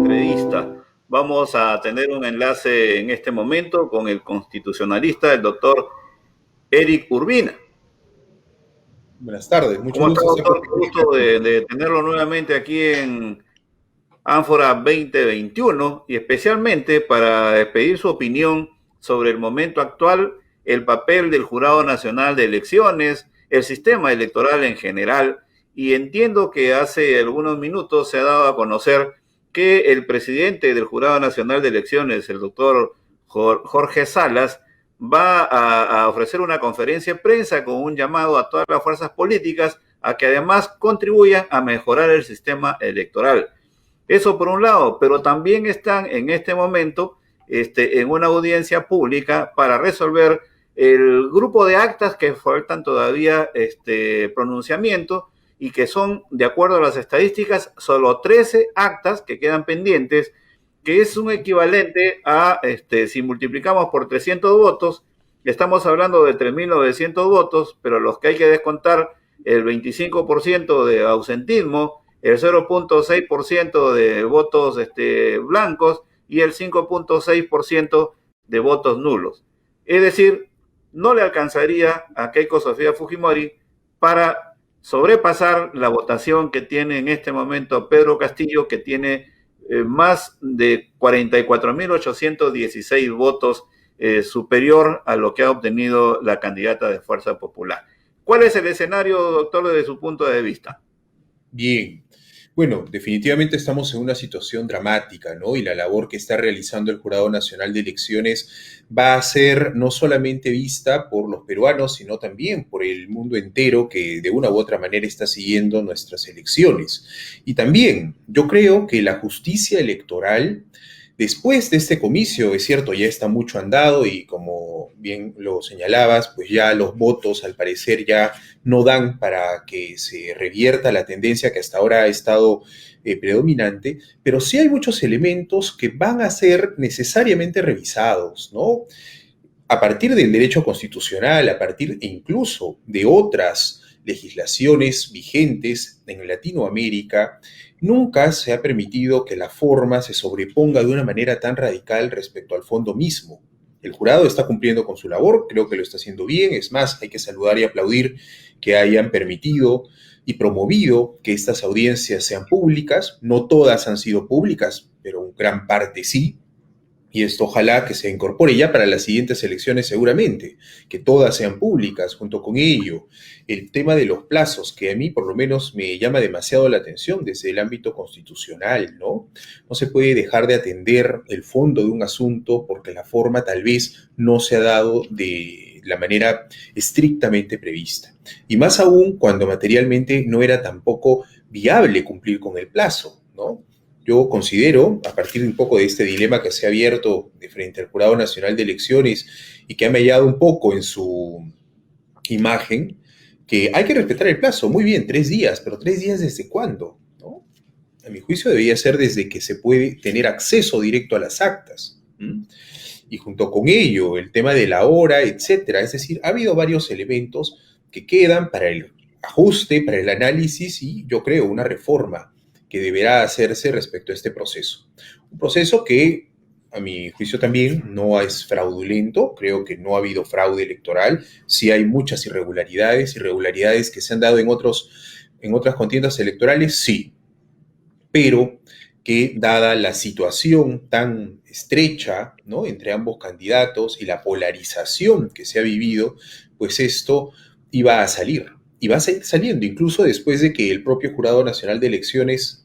entrevista. Vamos a tener un enlace en este momento con el constitucionalista, el doctor Eric Urbina. Buenas tardes, mucho ¿Cómo está, gusto. doctor? Qué gusto de tenerlo nuevamente aquí en Ánfora 2021 y especialmente para pedir su opinión sobre el momento actual, el papel del Jurado Nacional de Elecciones, el sistema electoral en general. Y entiendo que hace algunos minutos se ha dado a conocer que el presidente del Jurado Nacional de Elecciones, el doctor Jorge Salas, va a ofrecer una conferencia de prensa con un llamado a todas las fuerzas políticas a que además contribuyan a mejorar el sistema electoral. Eso por un lado, pero también están en este momento en una audiencia pública para resolver el grupo de actas que faltan todavía pronunciamiento y que son, de acuerdo a las estadísticas, solo 13 actas que quedan pendientes, que es un equivalente a, si multiplicamos por 300 votos, estamos hablando de 3.900 votos, pero los que hay que descontar el 25% de ausentismo, el 0.6% de votos blancos y el 5.6% de votos nulos. Es decir, no le alcanzaría a Keiko Sofía Fujimori para sobrepasar la votación que tiene en este momento Pedro Castillo, que tiene más de 44.816 votos, superior a lo que ha obtenido la candidata de Fuerza Popular. ¿Cuál es el escenario, doctor, desde su punto de vista? Bien, bueno, definitivamente estamos en una situación dramática, ¿no? Y la labor que está realizando el Jurado Nacional de Elecciones va a ser no solamente vista por los peruanos, sino también por el mundo entero que de una u otra manera está siguiendo nuestras elecciones. Y también yo creo que la justicia electoral, después de este comicio, es cierto, ya está mucho andado y como bien lo señalabas, pues ya los votos al parecer ya no dan para que se revierta la tendencia que hasta ahora ha estado predominante, pero sí hay muchos elementos que van a ser necesariamente revisados, ¿no? A partir del derecho constitucional, a partir incluso de otras legislaciones vigentes en Latinoamérica, nunca se ha permitido que la forma se sobreponga de una manera tan radical respecto al fondo mismo. El jurado está cumpliendo con su labor, creo que lo está haciendo bien, es más, hay que saludar y aplaudir que hayan permitido y promovido que estas audiencias sean públicas. No todas han sido públicas, pero gran parte sí. Y esto ojalá que se incorpore ya para las siguientes elecciones seguramente, que todas sean públicas junto con ello. El tema de los plazos, que a mí por lo menos me llama demasiado la atención desde el ámbito constitucional, ¿no? No se puede dejar de atender el fondo de un asunto porque la forma tal vez no se ha dado de la manera estrictamente prevista. Y más aún cuando materialmente no era tampoco viable cumplir con el plazo, ¿no? Yo considero, a partir de un poco de este dilema que se ha abierto de frente al Jurado Nacional de Elecciones y que ha mellado un poco en su imagen, que hay que respetar el plazo. Muy bien, 3 días, pero 3 días ¿desde cuándo? ¿No? A mi juicio debería ser desde que se puede tener acceso directo a las actas. Y junto con ello, el tema de la hora, etcétera. Es decir, ha habido varios elementos que quedan para el ajuste, para el análisis y yo creo una reforma que deberá hacerse respecto a este proceso. Un proceso que, a mi juicio también, no es fraudulento, creo que no ha habido fraude electoral, sí hay muchas irregularidades que se han dado en otras contiendas electorales, sí, pero que dada la situación tan estrecha, ¿no?, entre ambos candidatos y la polarización que se ha vivido, pues esto iba a salir. Y va a seguir saliendo, incluso después de que el propio Jurado Nacional de Elecciones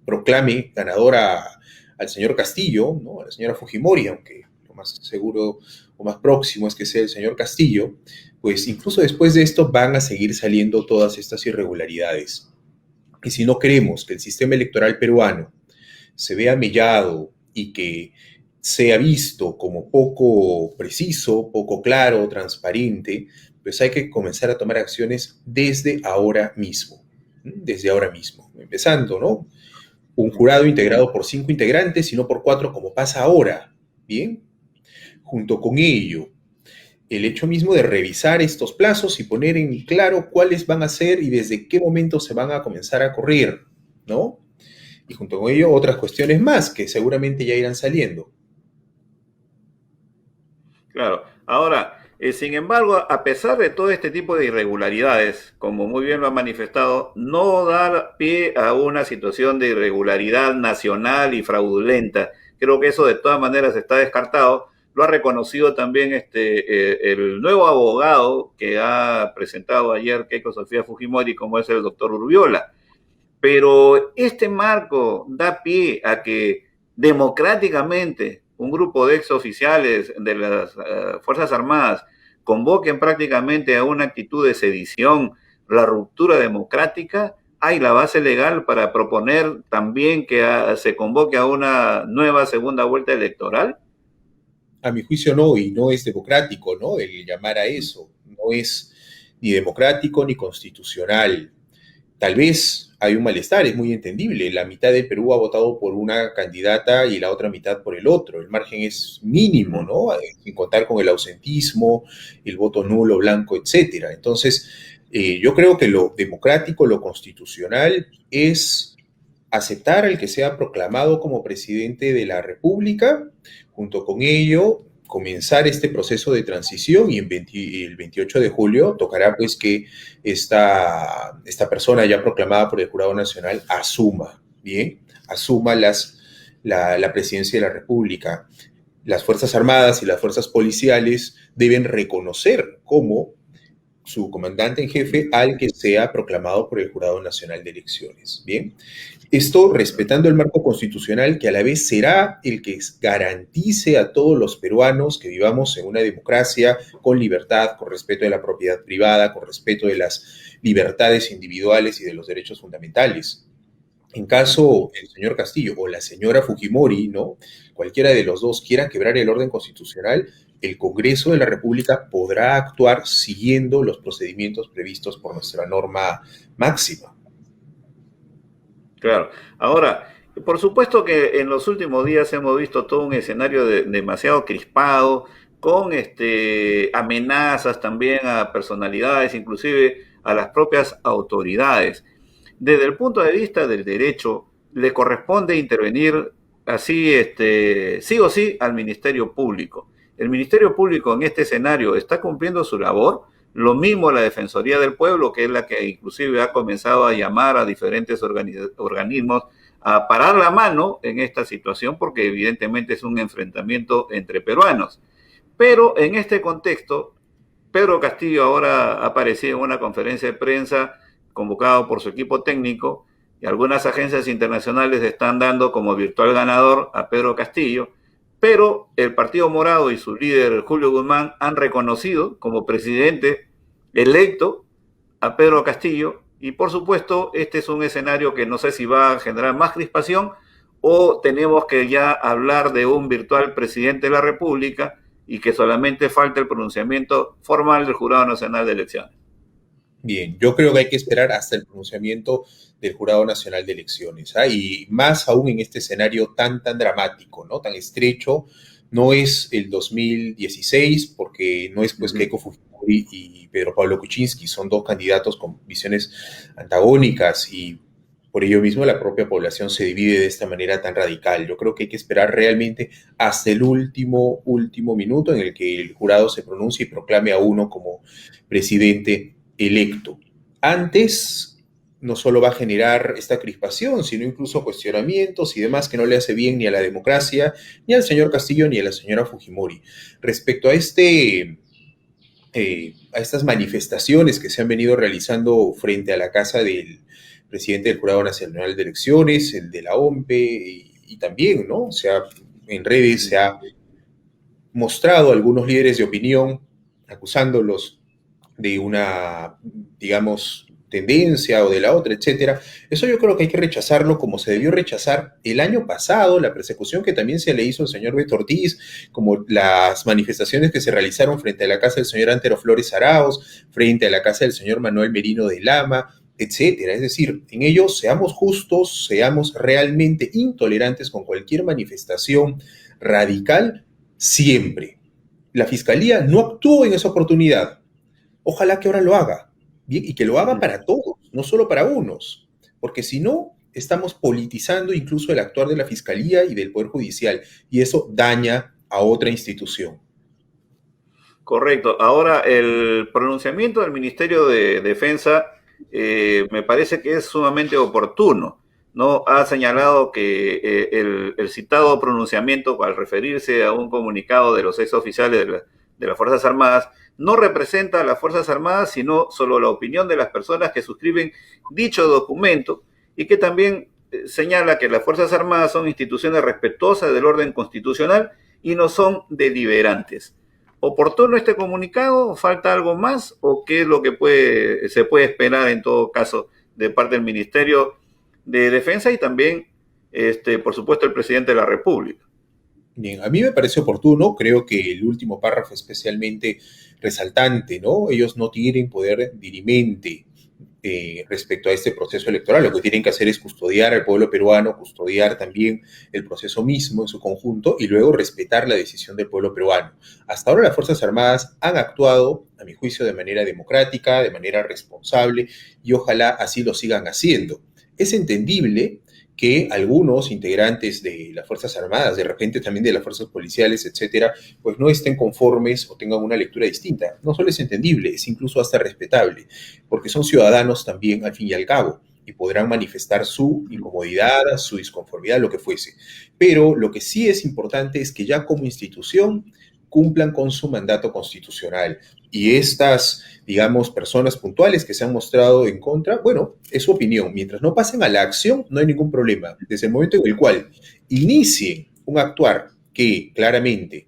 proclame ganadora al señor Castillo, ¿no?, a la señora Fujimori, aunque lo más seguro o más próximo es que sea el señor Castillo, pues incluso después de esto van a seguir saliendo todas estas irregularidades. Y si no queremos que el sistema electoral peruano se vea mellado y que sea visto como poco preciso, poco claro, transparente, pues hay que comenzar a tomar acciones desde ahora mismo. Desde ahora mismo. Empezando, ¿no? Un jurado integrado por 5 integrantes y no por 4 como pasa ahora. Bien. Junto con ello, el hecho mismo de revisar estos plazos y poner en claro cuáles van a ser y desde qué momento se van a comenzar a correr, ¿no? y junto con ello otras cuestiones más que seguramente ya irán saliendo. Claro. Ahora, sin embargo, a pesar de todo este tipo de irregularidades, como muy bien lo ha manifestado, no da pie a una situación de irregularidad nacional y fraudulenta. Creo que eso de todas maneras está descartado. Lo ha reconocido también el nuevo abogado que ha presentado ayer Keiko Sofía Fujimori, como es el doctor Urbiola. Pero este marco da pie a que democráticamente un grupo de exoficiales de las Fuerzas Armadas convoquen prácticamente a una actitud de sedición, la ruptura democrática. Hay la base legal para proponer también que se convoque a una nueva segunda vuelta electoral. A mi juicio no, y no es democrático, ¿no? El llamar a eso, no es ni democrático ni constitucional. Tal vez hay un malestar, es muy entendible. La mitad del Perú ha votado por una candidata y la otra mitad por el otro. El margen es mínimo, ¿no? Sin contar con el ausentismo, el voto nulo, blanco, etcétera. Entonces, yo creo que lo democrático, lo constitucional es aceptar al que sea proclamado como presidente de la República, junto con ello comenzar este proceso de transición y el 28 de julio tocará pues que esta persona ya proclamada por el Jurado Nacional asuma, ¿bien? Asuma la presidencia de la República. Las Fuerzas Armadas y las Fuerzas Policiales deben reconocer como su comandante en jefe al que sea proclamado por el Jurado Nacional de Elecciones, ¿bien? Esto respetando el marco constitucional que a la vez será el que garantice a todos los peruanos que vivamos en una democracia con libertad, con respeto de la propiedad privada, con respeto de las libertades individuales y de los derechos fundamentales. En caso el señor Castillo o la señora Fujimori, ¿no? Cualquiera de los dos quiera quebrar el orden constitucional, el Congreso de la República podrá actuar siguiendo los procedimientos previstos por nuestra norma máxima. Claro. Ahora, por supuesto que en los últimos días hemos visto todo un escenario demasiado crispado, con amenazas también a personalidades, inclusive a las propias autoridades. Desde el punto de vista del derecho, le corresponde intervenir así, sí o sí, al Ministerio Público. El Ministerio Público en este escenario está cumpliendo su labor. Lo mismo la Defensoría del Pueblo, que es la que inclusive ha comenzado a llamar a diferentes organismos a parar la mano en esta situación, porque evidentemente es un enfrentamiento entre peruanos. Pero en este contexto, Pedro Castillo ahora ha aparecido en una conferencia de prensa convocado por su equipo técnico y algunas agencias internacionales están dando como virtual ganador a Pedro Castillo, pero el Partido Morado y su líder Julio Guzmán han reconocido como presidente electo a Pedro Castillo y por supuesto este es un escenario que no sé si va a generar más crispación o tenemos que ya hablar de un virtual presidente de la República y que solamente falta el pronunciamiento formal del Jurado Nacional de Elecciones. Bien, yo creo que hay que esperar hasta el pronunciamiento del Jurado Nacional de Elecciones, ¿ah? Y más aún en este escenario tan dramático, ¿no? Tan estrecho. No es el 2016, porque no es pues Keiko Fujimori y Pedro Pablo Kuczynski, son dos candidatos con visiones antagónicas y por ello mismo la propia población se divide de esta manera tan radical. Yo creo que hay que esperar realmente hasta el último minuto en el que el jurado se pronuncie y proclame a uno como presidente electo. Antes no solo va a generar esta crispación, sino incluso cuestionamientos y demás que no le hace bien ni a la democracia, ni al señor Castillo, ni a la señora Fujimori. Respecto a a estas manifestaciones que se han venido realizando frente a la casa del presidente del Jurado Nacional de Elecciones, el de la OMPE, y también, ¿no? O sea, en redes se ha mostrado a algunos líderes de opinión acusándolos de una, digamos, tendencia o de la otra, etcétera. Eso yo creo que hay que rechazarlo como se debió rechazar el año pasado, la persecución que también se le hizo al señor Beto Ortiz, como las manifestaciones que se realizaron frente a la casa del señor Antero Flores Arauz, frente a la casa del señor Manuel Merino de Lama, etcétera. Es decir, en ello seamos justos, seamos realmente intolerantes con cualquier manifestación radical siempre. La Fiscalía no actuó en esa oportunidad. Ojalá que ahora lo haga, bien, y que lo haga para todos, no solo para unos, porque si no, estamos politizando incluso el actuar de la Fiscalía y del Poder Judicial, y eso daña a otra institución. Correcto. Ahora, el pronunciamiento del Ministerio de Defensa me parece que es sumamente oportuno. ¿No? Ha señalado que el citado pronunciamiento, al referirse a un comunicado de los ex oficiales de las Fuerzas Armadas, no representa a las Fuerzas Armadas, sino solo la opinión de las personas que suscriben dicho documento, y que también señala que las Fuerzas Armadas son instituciones respetuosas del orden constitucional y no son deliberantes. ¿Oportuno este comunicado? ¿Falta algo más? ¿O qué es lo que se puede esperar en todo caso de parte del Ministerio de Defensa y también, por supuesto, el presidente de la República? Bien, a mí me parece oportuno, creo que el último párrafo especialmente resaltante, ¿no? Ellos no tienen poder dirimente respecto a este proceso electoral. Lo que tienen que hacer es custodiar al pueblo peruano, custodiar también el proceso mismo en su conjunto y luego respetar la decisión del pueblo peruano. Hasta ahora las Fuerzas Armadas han actuado, a mi juicio, de manera democrática, de manera responsable y ojalá así lo sigan haciendo. Es entendible que algunos integrantes de las Fuerzas Armadas, de repente también de las fuerzas policiales, etcétera, pues no estén conformes o tengan una lectura distinta. No solo es entendible, es incluso hasta respetable, porque son ciudadanos también al fin y al cabo y podrán manifestar su incomodidad, su disconformidad, lo que fuese. Pero lo que sí es importante es que ya como institución cumplan con su mandato constitucional. Y estas, digamos, personas puntuales que se han mostrado en contra, bueno, es su opinión. Mientras no pasen a la acción, no hay ningún problema. Desde el momento en el cual inicien un actuar que claramente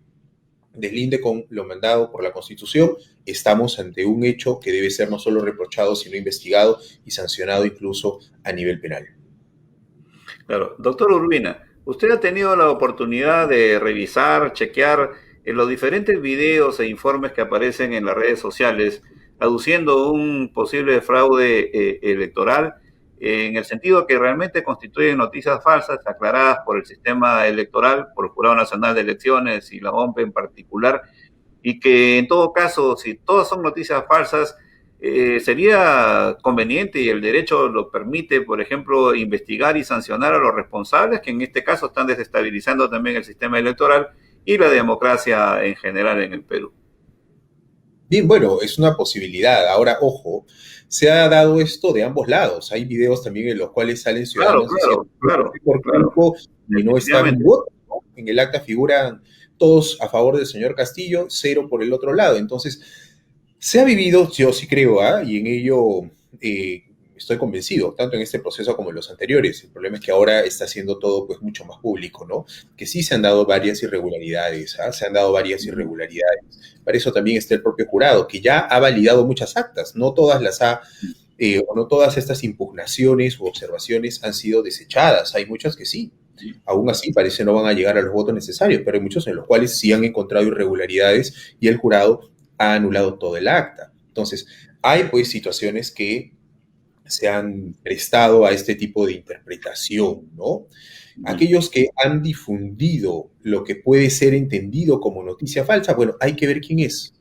deslinde con lo mandado por la Constitución, estamos ante un hecho que debe ser no solo reprochado, sino investigado y sancionado incluso a nivel penal. Claro. Doctor Urbina, usted ha tenido la oportunidad de revisar, chequear los diferentes videos e informes que aparecen en las redes sociales aduciendo un posible fraude electoral, en el sentido que realmente constituyen noticias falsas aclaradas por el sistema electoral, por el Jurado Nacional de Elecciones y la OMPE en particular, y que en todo caso, si todas son noticias falsas, sería conveniente y el derecho lo permite, por ejemplo, investigar y sancionar a los responsables, que en este caso están desestabilizando también el sistema electoral y la democracia en general en el Perú. Bien, bueno, es una posibilidad. Ahora, ojo, se ha dado esto de ambos lados. Hay videos también en los cuales salen Claro, ciudadanos diciendo claro, claro, por claro, tiempo y no está mi definitivamente. voto, ¿no? En el acta figuran todos a favor del señor Castillo, cero por el otro lado. Entonces, se ha vivido, yo sí creo, ¿ah? Y en ello estoy convencido, tanto en este proceso como en los anteriores. El problema es que ahora está siendo todo pues mucho más público, ¿no? Que sí se han dado varias irregularidades, ¿ah? Se han dado varias irregularidades. Para eso también está el propio jurado, que ya ha validado muchas actas, no todas las ha, o no todas estas impugnaciones u observaciones han sido desechadas, hay muchas que sí. Aún así, parece no van a llegar a los votos necesarios, pero hay muchos en los cuales sí han encontrado irregularidades y el jurado ha anulado todo el acta. Entonces, hay pues situaciones que se han prestado a este tipo de interpretación, ¿no? Aquellos que han difundido lo que puede ser entendido como noticia falsa, bueno, hay que ver quién es.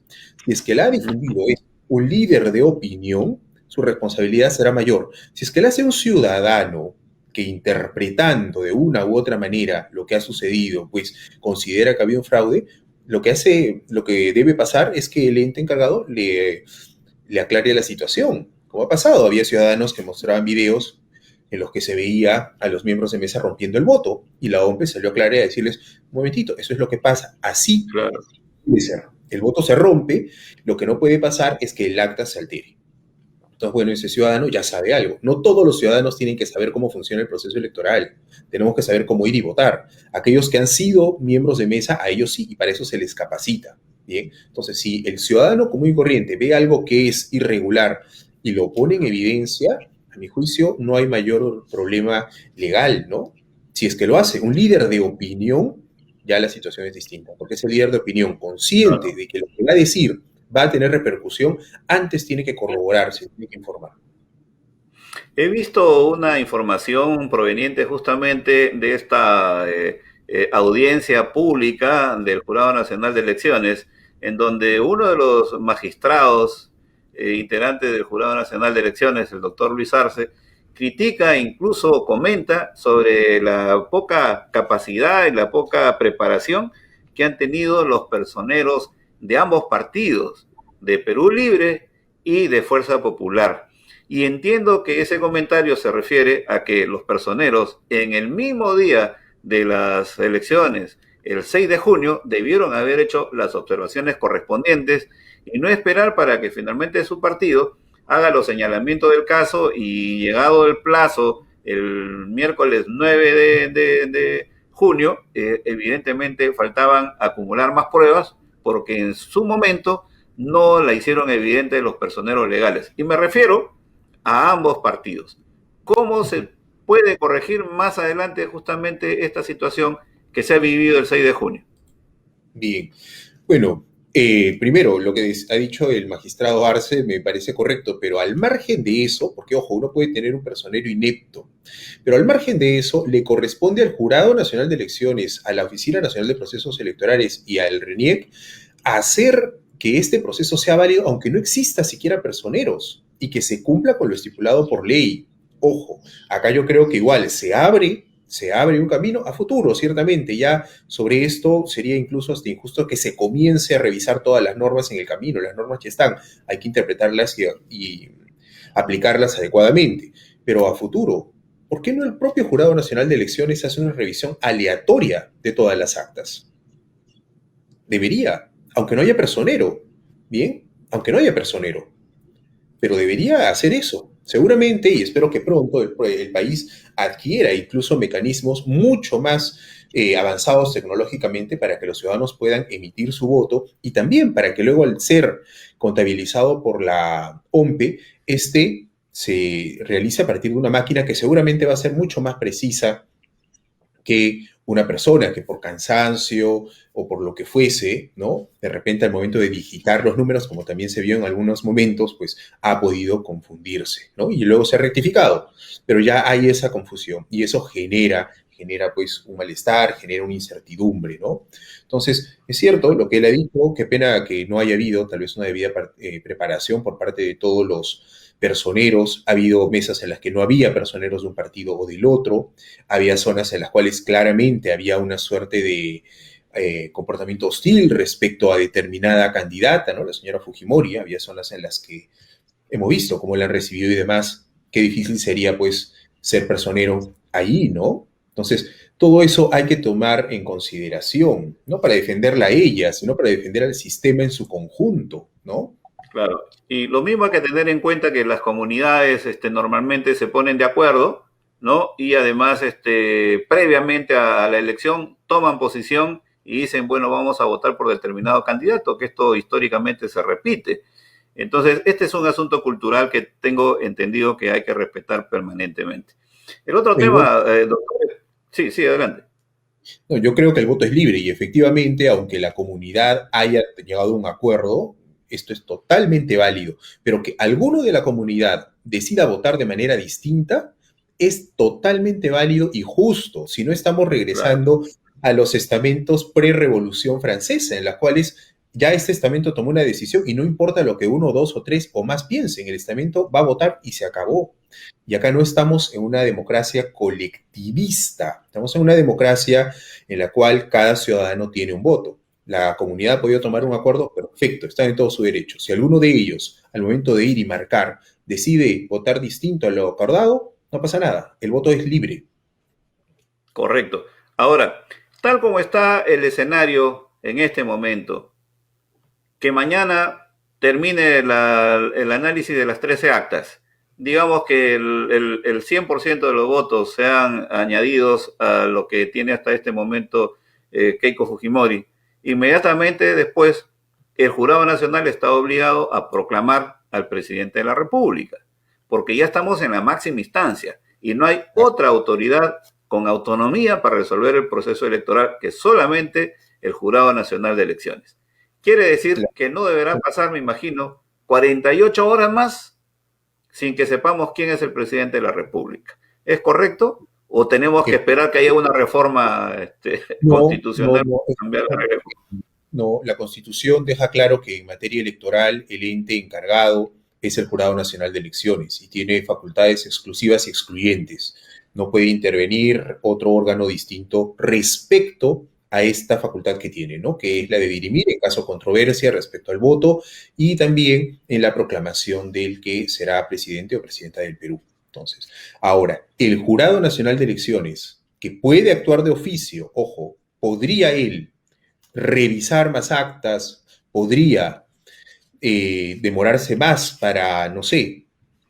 Si es que la ha difundido es un líder de opinión, su responsabilidad será mayor. Si es que la hace un ciudadano que interpretando de una u otra manera lo que ha sucedido, pues considera que había un fraude, lo que debe pasar es que el ente encargado le aclare la situación. Como ha pasado, había ciudadanos que mostraban videos en los que se veía a los miembros de mesa rompiendo el voto y la OMP salió a aclarar y a decirles, un momentito, eso es lo que pasa, así Claro. debe ser. El voto se rompe, lo que no puede pasar es que el acta se altere. Entonces, bueno, ese ciudadano ya sabe algo. No todos los ciudadanos tienen que saber cómo funciona el proceso electoral. Tenemos que saber cómo ir y votar. Aquellos que han sido miembros de mesa, a ellos sí, y para eso se les capacita. Bien, entonces, si el ciudadano común y corriente ve algo que es irregular y lo pone en evidencia, a mi juicio, no hay mayor problema legal, ¿no? Si es que lo hace un líder de opinión, ya la situación es distinta, porque ese líder de opinión consciente Claro. de que lo que va a decir va a tener repercusión, antes tiene que corroborarse, tiene que informar. He visto una información proveniente justamente de esta audiencia pública del Jurado Nacional de Elecciones, en donde uno de los magistrados integrantes del Jurado Nacional de Elecciones, el doctor Luis Arce, critica e incluso comenta sobre la poca capacidad y la poca preparación que han tenido los personeros de ambos partidos, de Perú Libre y de Fuerza Popular. Y entiendo que ese comentario se refiere a que los personeros en el mismo día de las elecciones, el 6 de junio, debieron haber hecho las observaciones correspondientes y no esperar para que finalmente su partido haga los señalamientos del caso y llegado el plazo, el miércoles 9 de junio, evidentemente faltaban acumular más pruebas porque en su momento no la hicieron evidente los personeros legales. Y me refiero a ambos partidos. ¿Cómo se puede corregir más adelante justamente esta situación que se ha vivido el 6 de junio? Bien, bueno, primero, lo que ha dicho el magistrado Arce me parece correcto, pero al margen de eso, porque ojo, uno puede tener un personero inepto, pero al margen de eso, le corresponde al Jurado Nacional de Elecciones, a la Oficina Nacional de Procesos Electorales y al RENIEC hacer que este proceso sea válido, aunque no exista siquiera personeros, y que se cumpla con lo estipulado por ley. Ojo, acá yo creo que igual se abre un camino a futuro, ciertamente. Ya sobre esto sería incluso hasta injusto que se comience a revisar todas las normas en el camino. Las normas ya están, hay que interpretarlas y aplicarlas adecuadamente. Pero a futuro, ¿por qué no el propio Jurado Nacional de Elecciones hace una revisión aleatoria de todas las actas? Debería, aunque no haya personero, ¿bien? Aunque no haya personero, pero debería hacer eso. Seguramente, y espero que pronto el país adquiera incluso mecanismos mucho más avanzados tecnológicamente para que los ciudadanos puedan emitir su voto y también para que luego al ser contabilizado por la OMPE, este se realice a partir de una máquina que seguramente va a ser mucho más precisa que una persona que por cansancio o por lo que fuese, ¿no? De repente al momento de digitar los números, como también se vio en algunos momentos, pues ha podido confundirse, ¿no? Y luego se ha rectificado, pero ya hay esa confusión y eso genera pues un malestar, genera una incertidumbre, ¿no? Entonces, es cierto lo que él ha dicho, qué pena que no haya habido tal vez una debida preparación por parte de todos los personeros, ha habido mesas en las que no había personeros de un partido o del otro, había zonas en las cuales claramente había una suerte de comportamiento hostil respecto a determinada candidata, ¿no? La señora Fujimori, había zonas en las que hemos visto cómo la han recibido y demás, qué difícil sería pues ser personero ahí, ¿no? Entonces, todo eso hay que tomar en consideración, no para defenderla a ella, sino para defender al sistema en su conjunto, ¿no? Claro. Y lo mismo hay que tener en cuenta que las comunidades normalmente se ponen de acuerdo, ¿no? Y además, previamente a la elección, toman posición y dicen, bueno, vamos a votar por determinado candidato, que esto históricamente se repite. Entonces, este es un asunto cultural que tengo entendido que hay que respetar permanentemente. El otro El voto, tema, doctor, sí, sí, adelante. no, yo creo que el voto es libre y efectivamente, aunque la comunidad haya llegado a un acuerdo, esto es totalmente válido, pero que alguno de la comunidad decida votar de manera distinta es totalmente válido y justo, si no estamos Claro. regresando a los estamentos pre-revolución francesa, en las cuales ya este estamento tomó una decisión y no importa lo que uno, dos o tres o más piensen, el estamento va a votar y se acabó. Y acá no estamos en una democracia colectivista, estamos en una democracia en la cual cada ciudadano tiene un voto. La comunidad ha podido tomar un acuerdo, perfecto, está en todo su derecho. Si alguno de ellos, al momento de ir y marcar, decide votar distinto a lo acordado, no pasa nada, el voto es libre. Correcto. Ahora, tal como está el escenario en este momento, que mañana termine el análisis de las 13 actas. Digamos que el 100% de los votos sean añadidos a lo que tiene hasta este momento Keiko Fujimori. Inmediatamente después, el Jurado Nacional está obligado a proclamar al presidente de la República, porque ya estamos en la máxima instancia y no hay otra autoridad con autonomía para resolver el proceso electoral que solamente el Jurado Nacional de Elecciones. Quiere decir que no deberán pasar, me imagino, 48 horas más sin que sepamos quién es el presidente de la República. ¿Es correcto? ¿O tenemos que esperar que haya una reforma No, no, constitucional no, para cambiar la regla? no, la Constitución deja claro que en materia electoral el ente encargado es el Jurado Nacional de Elecciones y tiene facultades exclusivas y excluyentes. No puede intervenir otro órgano distinto respecto a esta facultad que tiene, ¿no? Que es la de dirimir en caso de controversia respecto al voto y también en la proclamación del que será presidente o presidenta del Perú. Entonces, ahora, el Jurado Nacional de Elecciones, que puede actuar de oficio, ojo, podría él revisar más actas, podría demorarse más para, no sé,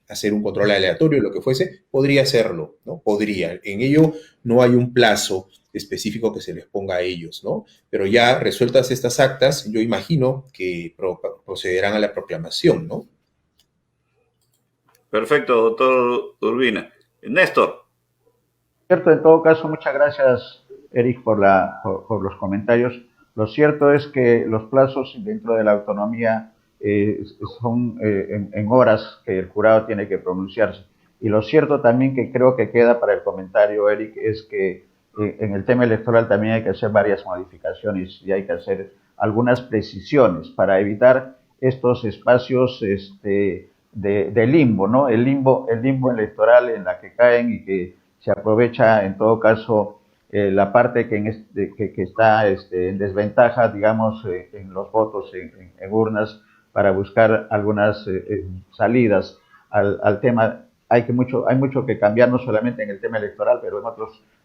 hacer un control aleatorio, lo que fuese, podría hacerlo, ¿no? Podría. En ello no hay un plazo específico que se les ponga a ellos, ¿no? Pero ya resueltas estas actas, yo imagino que procederán a la proclamación, ¿no? Perfecto, doctor Urbina. Néstor. Cierto, en todo caso, muchas gracias, Eric, por los comentarios. Lo cierto es que los plazos dentro de la autonomía son en horas que el jurado tiene que pronunciarse. Y lo cierto también que creo que queda para el comentario, Eric, es que en el tema electoral también hay que hacer varias modificaciones y hay que hacer algunas precisiones para evitar estos espacios de limbo, ¿no? El limbo electoral en la que caen y que se aprovecha en todo caso la parte que está en desventaja, digamos, en los votos en urnas para buscar algunas salidas al tema. Hay mucho que cambiar, no solamente en el tema electoral, pero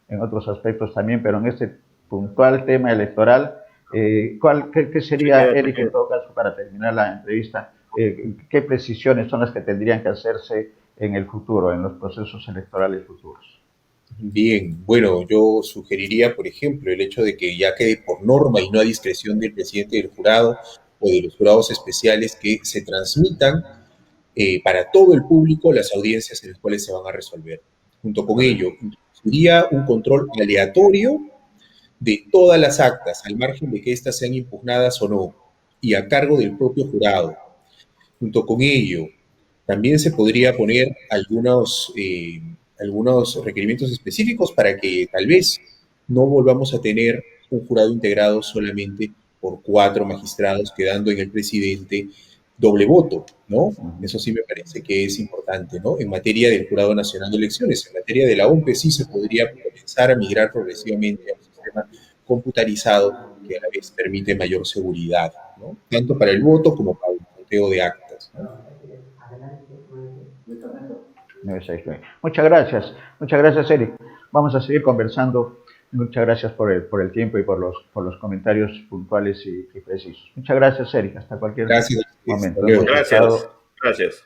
en otros aspectos también, pero en este puntual tema electoral, ¿qué sería, Eric, en todo caso, para terminar la entrevista, qué precisiones son las que tendrían que hacerse en el futuro, en los procesos electorales futuros? Bien, bueno, yo sugeriría, por ejemplo, el hecho de que ya quede por norma y no a discreción del presidente del jurado o de los jurados especiales que se transmitan para todo el público las audiencias en las cuales se van a resolver. Junto con ello, sería un control aleatorio de todas las actas, al margen de que éstas sean impugnadas o no, y a cargo del propio jurado. Junto con ello, también se podría poner algunos requerimientos específicos para que tal vez no volvamos a tener un jurado integrado solamente por 4 magistrados, quedando en el presidente doble voto, ¿no? Eso sí me parece que es importante, ¿no? En materia del Jurado Nacional de Elecciones, en materia de la OMPE sí se podría comenzar a migrar progresivamente a un sistema computarizado que a la vez permite mayor seguridad, ¿no? Tanto para el voto como para el conteo de actas, ¿no? Muchas gracias, Eric. Vamos a seguir conversando. Muchas gracias por el tiempo y por los comentarios puntuales y precisos. Muchas gracias, Eric. Hasta cualquier Gracias. momento. Gracias. Gracias.